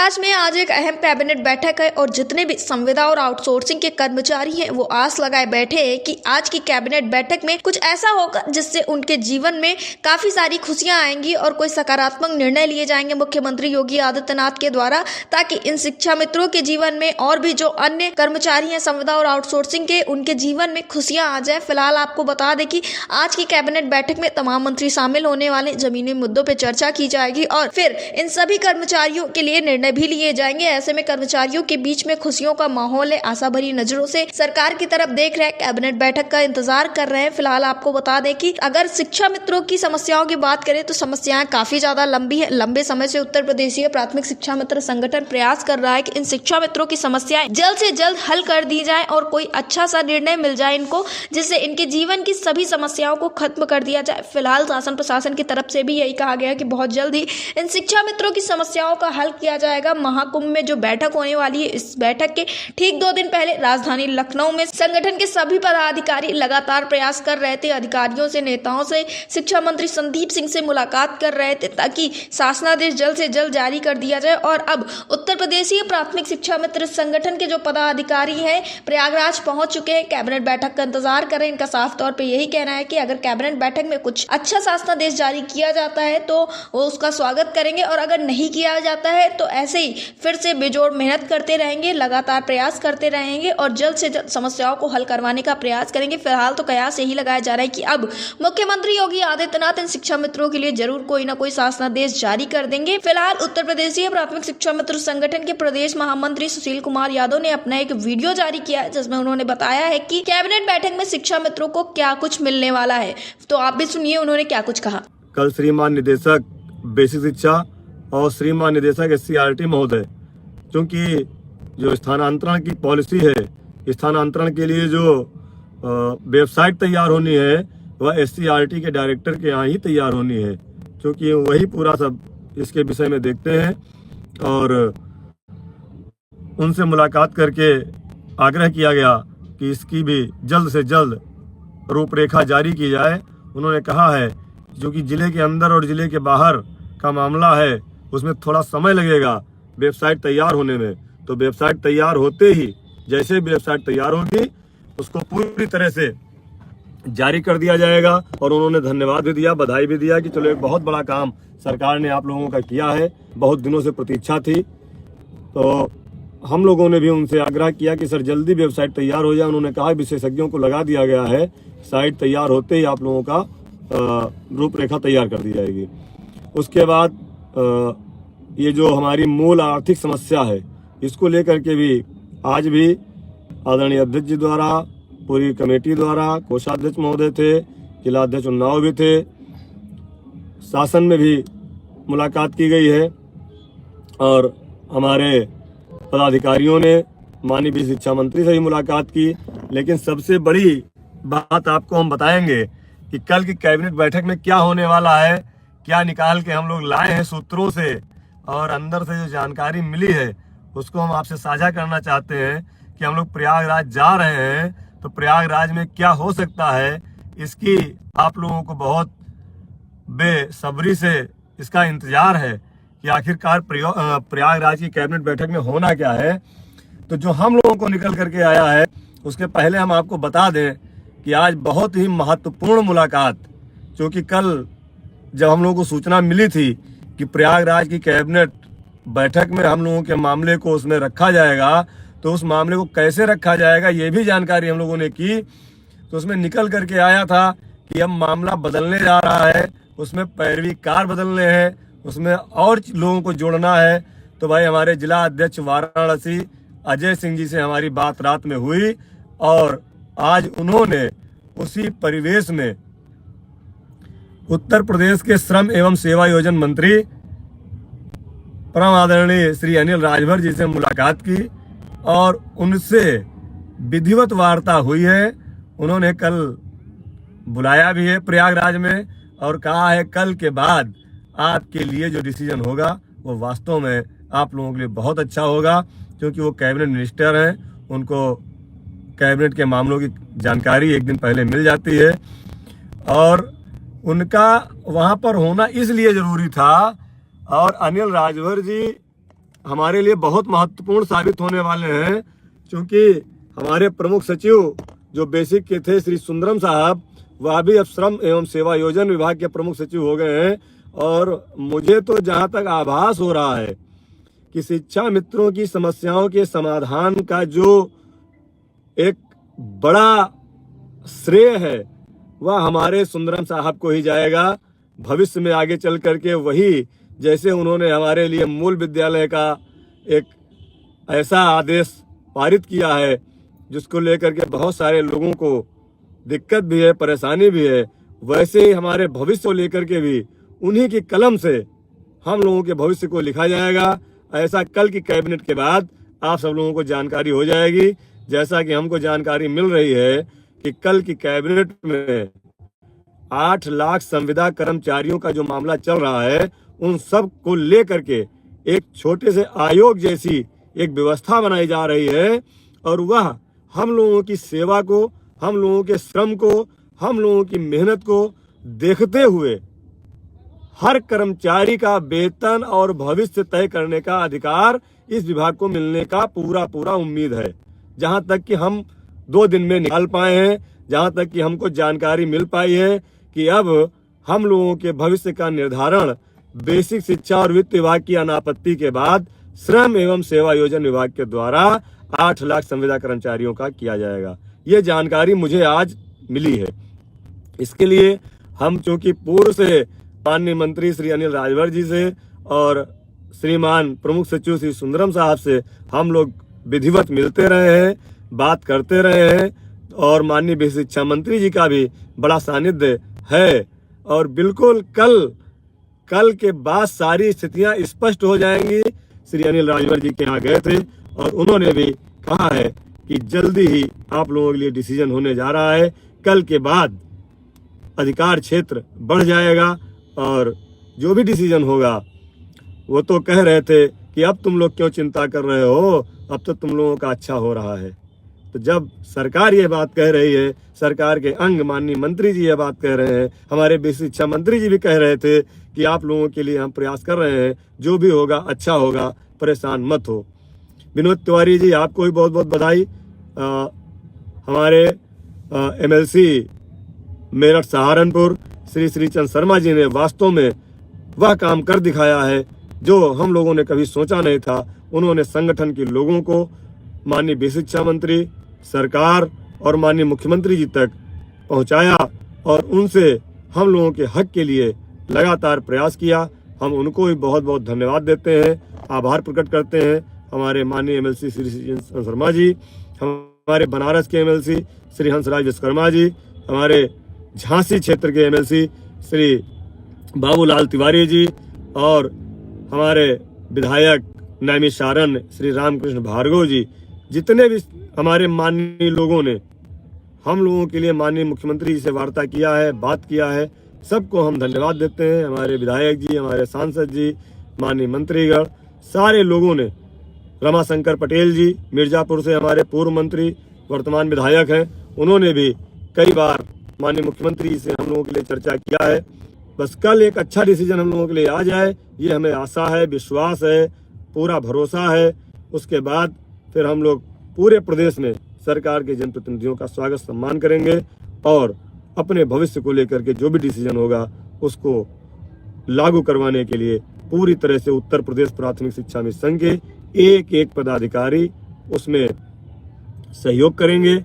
प्रयागराज में आज एक अहम कैबिनेट बैठक है और जितने भी संविदा और आउटसोर्सिंग के कर्मचारी हैं वो आस लगाए बैठे हैं कि आज की कैबिनेट बैठक में कुछ ऐसा होगा जिससे उनके जीवन में काफी सारी खुशियां आएंगी और कोई सकारात्मक निर्णय लिए जाएंगे मुख्यमंत्री योगी आदित्यनाथ के द्वारा, ताकि इन शिक्षा मित्रों के जीवन में और भी जो अन्य कर्मचारी हैं संविदा और आउटसोर्सिंग के, उनके जीवन में खुशियां आ जाए। फिलहाल आपको बता दें कि आज की कैबिनेट बैठक में तमाम मंत्री शामिल होने वाले, जमीनी मुद्दों पर चर्चा की जाएगी और फिर इन सभी कर्मचारियों के लिए निर्णय भी लिए जाएंगे। ऐसे में कर्मचारियों के बीच में खुशियों का माहौल है, आशा भरी नजरों से सरकार की तरफ देख रहे हैं, कैबिनेट बैठक का इंतजार कर रहे हैं। फिलहाल आपको बता दें कि अगर शिक्षा मित्रों की समस्याओं की बात करें तो समस्याएं काफी ज्यादा लंबी है। लंबे समय से उत्तर प्रदेशीय प्राथमिक शिक्षा मित्र संगठन प्रयास कर रहा है कि इन शिक्षा मित्रों की समस्याएं जल्द से जल्द हल कर दी जाए और कोई अच्छा सा निर्णय मिल जाए इनको, जिससे इनके जीवन की सभी समस्याओं को खत्म कर दिया जाए। फिलहाल शासन प्रशासन की तरफ से भी यही कहा गया है कि बहुत जल्द ही इन शिक्षा मित्रों की समस्याओं का हल किया जाएगा। महाकुंभ में जो बैठक होने वाली है, इस बैठक के ठीक 2 दिन पहले राजधानी लखनऊ में संगठन के सभी पदाधिकारी लगातार प्रयास कर रहे थे। अधिकारियों से, नेताओं से, शिक्षा मंत्री संदीप सिंह से मुलाकात कर रहे थे ताकि शासनादेश जल्द से जल्द जारी कर दिया जाए। और अब उत्तर प्रदेशीय प्राथमिक शिक्षा मित्र संगठन के जो पदाधिकारी हैं प्रयागराज पहुंच चुके हैं, कैबिनेट बैठक का इंतजार कर रहे हैं। इनका साफ तौर पर यही कहना है कि अगर कैबिनेट बैठक में कुछ अच्छा शासनादेश जारी किया जाता है तो वो उसका स्वागत करेंगे और अगर नहीं किया जाता है तो ऐसे ही फिर से बेजोड़ मेहनत करते रहेंगे, लगातार प्रयास करते रहेंगे और जल्द से जल्द समस्याओं को हल करवाने का प्रयास करेंगे। फिलहाल तो कयास यही लगाया जा रहा है कि अब मुख्यमंत्री योगी आदित्यनाथ इन शिक्षा मित्रों के लिए जरूर कोई ना कोई शासनादेश जारी कर देंगे। फिलहाल उत्तर प्रदेशीय प्राथमिक शिक्षा मित्र संगठन के प्रदेश महामंत्री सुशील कुमार यादव ने अपना एक वीडियो जारी किया है जिसमें उन्होंने बताया है कि कैबिनेट बैठक में शिक्षा मित्रों को क्या कुछ मिलने वाला है। तो आप भी सुनिए उन्होंने क्या कुछ कहा। कल श्रीमान निदेशक बेसिक शिक्षा और श्रीमान निदेशक SCRT महोदय, क्योंकि जो स्थानांतरण की पॉलिसी है, स्थानांतरण के लिए जो वेबसाइट तैयार होनी है वह SCRT के डायरेक्टर के यहाँ ही तैयार होनी है, क्योंकि वही पूरा सब इसके विषय में देखते हैं। और उनसे मुलाकात करके आग्रह किया गया कि इसकी भी जल्द से जल्द रूपरेखा जारी की जाए। उन्होंने कहा है जो कि जिले के अंदर और जिले के बाहर का मामला है उसमें थोड़ा समय लगेगा वेबसाइट तैयार होने में, तो वेबसाइट तैयार होते ही जैसे वेबसाइट तैयार होगी उसको पूरी तरह से जारी कर दिया जाएगा। और उन्होंने धन्यवाद भी दिया, बधाई भी दिया कि चलो एक बहुत बड़ा काम सरकार ने आप लोगों का किया है, बहुत दिनों से प्रतीक्षा थी। तो हम लोगों ने भी उनसे आग्रह किया कि सर जल्दी वेबसाइट तैयार हो जाए। उन्होंने कहा विशेषज्ञों को लगा दिया गया है, साइट तैयार होते ही आप लोगों का रूपरेखा तैयार कर दी जाएगी। उसके बाद ये जो हमारी मूल आर्थिक समस्या है इसको लेकर के भी आज भी आदरणीय अध्यक्ष जी द्वारा, पूरी कमेटी द्वारा, कोषाध्यक्ष महोदय थे, जिला अध्यक्ष उन्नाव भी थे, शासन में भी मुलाकात की गई है और हमारे पदाधिकारियों ने माननीय शिक्षा मंत्री से भी मुलाकात की। लेकिन सबसे बड़ी बात आपको हम बताएंगे कि कल की कैबिनेट बैठक में क्या होने वाला है, क्या निकाल के हम लोग लाए हैं सूत्रों से और अंदर से जो जानकारी मिली है उसको हम आपसे साझा करना चाहते हैं कि हम लोग प्रयागराज जा रहे हैं तो प्रयागराज में क्या हो सकता है, इसकी आप लोगों को बहुत बेसब्री से इसका इंतजार है कि आखिरकार प्रयागराज की कैबिनेट बैठक में होना क्या है। तो जो हम लोगों को निकल करके आया है उसके पहले हम आपको बता दें कि आज बहुत ही महत्वपूर्ण मुलाकात, क्योंकि कल जब हम लोगों को सूचना मिली थी कि प्रयागराज की कैबिनेट बैठक में हम लोगों के मामले को उसमें रखा जाएगा, तो उस मामले को कैसे रखा जाएगा ये भी जानकारी हम लोगों ने की। तो उसमें निकल करके आया था कि अब मामला बदलने जा रहा है, उसमें पैरवीकार बदलने हैं, उसमें और लोगों को जोड़ना है। तो भाई हमारे जिला अध्यक्ष वाराणसी अजय सिंह जी से हमारी बात रात में हुई और आज उन्होंने उसी परिवेश में उत्तर प्रदेश के श्रम एवं सेवा योजन मंत्री परम आदरणीय श्री अनिल राजभर जी से मुलाकात की और उनसे विधिवत वार्ता हुई है। उन्होंने कल बुलाया भी है प्रयागराज में और कहा है कल के बाद आपके लिए जो डिसीजन होगा वो वास्तव में आप लोगों के लिए बहुत अच्छा होगा, क्योंकि वो कैबिनेट मिनिस्टर हैं, उनको कैबिनेट के मामलों की जानकारी एक दिन पहले मिल जाती है और उनका वहाँ पर होना इसलिए जरूरी था। और अनिल राजभर जी हमारे लिए बहुत महत्वपूर्ण साबित होने वाले हैं, क्योंकि हमारे प्रमुख सचिव जो बेसिक के थे श्री सुंदरम साहब, वह भी अब श्रम एवं सेवा योजन विभाग के प्रमुख सचिव हो गए हैं। और मुझे तो जहां तक आभास हो रहा है कि शिक्षा मित्रों की समस्याओं के समाधान का जो एक बड़ा श्रेय है वह हमारे सुंदरम साहब को ही जाएगा। भविष्य में आगे चल करके वही, जैसे उन्होंने हमारे लिए मूल विद्यालय का एक ऐसा आदेश पारित किया है जिसको लेकर के बहुत सारे लोगों को दिक्कत भी है, परेशानी भी है, वैसे ही हमारे भविष्य को लेकर के भी उन्हीं की कलम से हम लोगों के भविष्य को लिखा जाएगा। ऐसा कल की कैबिनेट के बाद आप सब लोगों को जानकारी हो जाएगी। जैसा कि हमको जानकारी मिल रही है कि कल की कैबिनेट में 8 लाख संविदा कर्मचारियों का जो मामला चल रहा है, उन सब को लेकर के एक छोटे से आयोग जैसी एक व्यवस्था बनाई जा रही है। और वह हम लोगों की सेवा को, हम लोगों के श्रम को, हम लोगों की मेहनत को देखते हुए हर कर्मचारी का वेतन और भविष्य तय करने का अधिकार इस विभाग को मिलने का पूरा उम्मीद है। जहां तक कि हम 2 दिन में निकाल पाए हैं, जहां तक कि हमको जानकारी मिल पाई है कि अब हम लोगों के भविष्य का निर्धारण बेसिक शिक्षा और वित्त विभाग की अनापत्ति के बाद श्रम एवं सेवा योजन विभाग के द्वारा 8 लाख संविदा कर्मचारियों का किया जाएगा। ये जानकारी मुझे आज मिली है। इसके लिए हम चूंकि पूर्व से माननीय मंत्री श्री अनिल राजभर जी से और श्रीमान प्रमुख सचिव श्री सुंदरम साहब से हम लोग विधिवत मिलते रहे हैं, बात करते रहे हैं, और माननीय बेसिक शिक्षा मंत्री जी का भी बड़ा सानिध्य है। और बिल्कुल कल के बाद सारी स्थितियां स्पष्ट हो जाएंगी। श्री अनिल राजभर जी के यहाँ गए थे और उन्होंने भी कहा है कि जल्दी ही आप लोगों के लिए डिसीजन होने जा रहा है। कल के बाद अधिकार क्षेत्र बढ़ जाएगा और जो भी डिसीजन होगा, वो तो कह रहे थे कि अब तुम लोग क्यों चिंता कर रहे हो, अब तो तुम लोगों का अच्छा हो रहा है। तो जब सरकार ये बात कह रही है, सरकार के अंग माननीय मंत्री जी ये बात कह रहे हैं, हमारे बेसिक शिक्षा मंत्री जी भी कह रहे थे कि आप लोगों के लिए हम प्रयास कर रहे हैं, जो भी होगा अच्छा होगा, परेशान मत हो। विनोद तिवारी जी, आपको भी बहुत बहुत बधाई। हमारे MLC मेरठ सहारनपुर श्री श्रीचंद शर्मा जी ने वास्तव में वह काम कर दिखाया है जो हम लोगों ने कभी सोचा नहीं था। उन्होंने संगठन के लोगों को माननीय बेसिक शिक्षा मंत्री, सरकार और माननीय मुख्यमंत्री जी तक पहुंचाया और उनसे हम लोगों के हक के लिए लगातार प्रयास किया। हम उनको भी बहुत बहुत धन्यवाद देते हैं, आभार प्रकट करते हैं। हमारे माननीय MLC श्री श्रीचंद शर्मा जी, हमारे बनारस के MLC श्री हंसराज विश्वकर्मा जी, हमारे झांसी क्षेत्र के MLC श्री बाबूलाल तिवारी जी, और हमारे विधायक नैमिषारण्य श्री रामकृष्ण भार्गव जी, जितने भी हमारे माननीय लोगों ने हम लोगों के लिए माननीय मुख्यमंत्री जी से वार्ता किया है, बात किया है, सबको हम धन्यवाद देते हैं। हमारे विधायक जी, हमारे सांसद जी, माननीय मंत्रीगण, सारे लोगों ने, रमाशंकर पटेल जी मिर्जापुर से हमारे पूर्व मंत्री, वर्तमान विधायक हैं, उन्होंने भी कई बार माननीय मुख्यमंत्री जी से हम लोगों के लिए चर्चा किया है। बस कल एक अच्छा डिसीजन हम लोगों के लिए आ जाए, ये हमें आशा है, विश्वास है, पूरा भरोसा है। उसके बाद फिर हम लोग पूरे प्रदेश में सरकार के जनप्रतिनिधियों का स्वागत सम्मान करेंगे और अपने भविष्य को लेकर के जो भी डिसीजन होगा उसको लागू करवाने के लिए पूरी तरह से उत्तर प्रदेश प्राथमिक शिक्षा मिशन के एक पदाधिकारी उसमें सहयोग करेंगे।